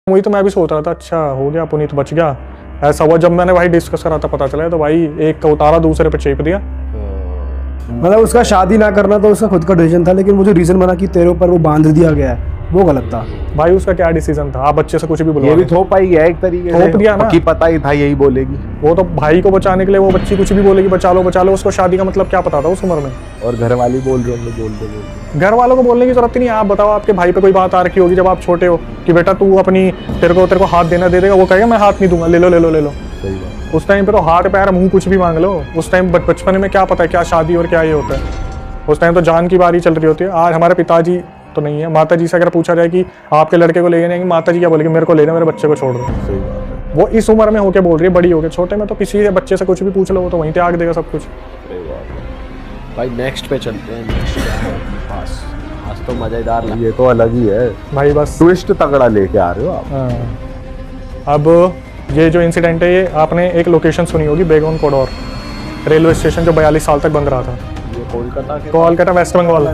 वही तो मैं भी सोच रहा था, अच्छा हो गया पुनीत बच गया। ऐसा हुआ जब मैंने भाई डिस्कस करा था, पता चला तो भाई एक का उतारा दूसरे पे चेप दिया। मतलब उसका शादी ना करना तो उसका खुद का डिसीजन था, लेकिन मुझे रीजन बना कि तेरे ऊपर वो बांध दिया गया है, वो गलत था। भाई उसका क्या डिसीजन था, आप बच्चे से कुछ भी बोलो। ये भी थोप पाई है एक तरीके से, थोप दिया ना कि पता ही था यही बोलेगी। वो तो भाई को बचाने के लिए वो बच्ची कुछ भी बोलेगी, बचा लो। उसको शादी का मतलब क्या पता था उस उम्र में। और घर वाली बोल रहे होंगे, बोलते घर वालों को बोलने की जरूरत ही नहीं है। आप बताओ आपके भाई पे कोई बात आ रखी होगी जब आप छोटे हो कि बेटा तू अपनी तेरे को हाथ देना दे देगा, वो कहेगा मैं हाथ नहीं दूंगा, ले लो। सही बात। उस टाइम पे तो हाथ पैर मुंह कुछ भी मांग लो। उस टाइम बचपन में क्या पता है क्या शादी और क्या ये होता है। उस टाइम तो जान की बारी चल रही होती है। आज हमारे पिताजी तो नहीं है, माता जी से अगर पूछा जाए कि आपके लड़के को ले जाएंगे, माता जी क्या बोलेगी, मेरे को लेना, मेरे बच्चे को छोड़ दो। सही बात है। वो इस उम्र में होके बोल रही है, बड़ी होके। छोटे में तो किसी बच्चे से कुछ भी पूछ लो, वो तो वहीं त्याग देगा सब कुछ। सही बात है। भाई नेक्स्ट पे चलते हैं। नेक्स्ट क्या है अपने पास? आज तो मजेदार लगा। ये तो अलग ही है भाई बस ट्विस्ट तगड़ा लेके आ रहे हो आप। हाँ। अब ये जो इंसिडेंट है, ये आपने एक लोकेशन सुनी होगी, बेगोन कोडोर रेलवे स्टेशन, जो 42 साल तक बंद रहा था। ये कोलकाता वेस्ट बंगाल।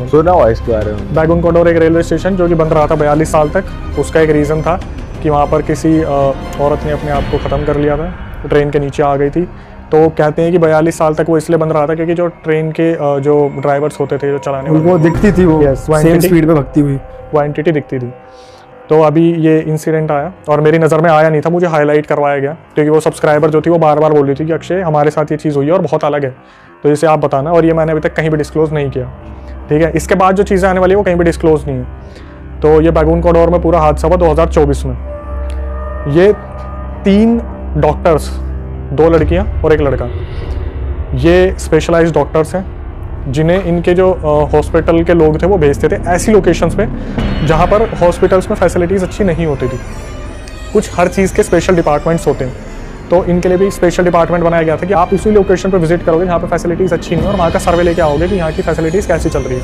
सुना हुआ इसके बारे में। बेगोन कोडोर एक रेलवे स्टेशन जो कि बंद रहा था 42 साल तक। उसका एक रीज़न था कि वहाँ पर किसी औरत ने अपने आप को ख़त्म कर लिया था, ट्रेन के नीचे आ गई थी। तो कहते हैं कि 42 साल तक वो इसलिए बंद रहा था क्योंकि जो ट्रेन के जो ड्राइवर्स होते थे, जो चलाने वाले, उनको दिखती थी वो सेम स्पीड पे भगती हुई, वो एंटिटी दिखती थी। तो अभी ये इंसिडेंट आया और मेरी नज़र में आया नहीं था, मुझे हाईलाइट करवाया गया क्योंकि वो सब्सक्राइबर जो थी वो बार बार बोल रही थी कि अक्षय हमारे साथ ये चीज़ हुई है और बहुत अलग है, तो इसे आप बताना। और ये मैंने अभी तक कहीं भी डिस्क्लोज़ नहीं किया, ठीक है। इसके बाद जो चीज़ें आने वाली है वो कहीं भी डिस्क्लोज़ नहीं है। तो ये बेगून कोडोर में पूरा हादसा हुआ 2024 में। ये 3 डॉक्टर्स, 2 लड़कियां और 1 लड़का, ये स्पेशलाइज्ड डॉक्टर्स हैं जिन्हें इनके जो हॉस्पिटल के लोग थे वो भेजते थे ऐसी लोकेशंस पे जहाँ पर हॉस्पिटल्स में फैसिलिटीज़ अच्छी नहीं होती थी। कुछ हर चीज़ के स्पेशल डिपार्टमेंट्स होते हैं, तो इनके लिए भी स्पेशल डिपार्टमेंट बनाया गया था कि आप उसी लोकेशन पर विजिट करोगे जहाँ पर फैसिलिटीज़ अच्छी नहीं है और वहाँ का सर्वे लेके आओगे कि यहाँ की फैसिलिटीज़ कैसी चल रही है।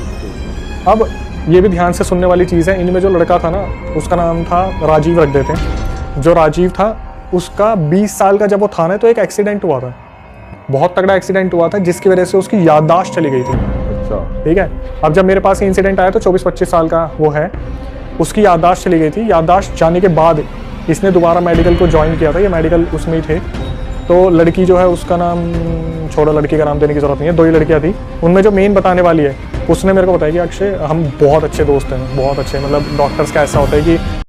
अब ये भी ध्यान से सुनने वाली चीज़ है, इनमें जो लड़का था ना, उसका नाम था राजीव रख देते हैं। जो राजीव था उसका 20 साल का जब वो था ना, तो एक एक्सीडेंट हुआ था, बहुत तगड़ा एक्सीडेंट हुआ था जिसकी वजह से उसकी याददाश्त चली गई थी। अच्छा। ठीक है। अब जब मेरे पास ये इंसिडेंट आया तो 24-25 साल का वो है, उसकी याददाश्त चली गई थी। याददाश्त जाने के बाद इसने दोबारा मेडिकल को ज्वाइन किया था, ये मेडिकल उसमें ही थे। तो लड़की जो है उसका नाम छोड़ो, लड़की का नाम देने की ज़रूरत नहीं है, 2 ही लड़कियाँ थी। उनमें जो मेन बताने वाली है उसने मेरे को बताया कि अक्षय हम बहुत अच्छे दोस्त हैं, बहुत अच्छे, मतलब डॉक्टर्स का ऐसा होता है कि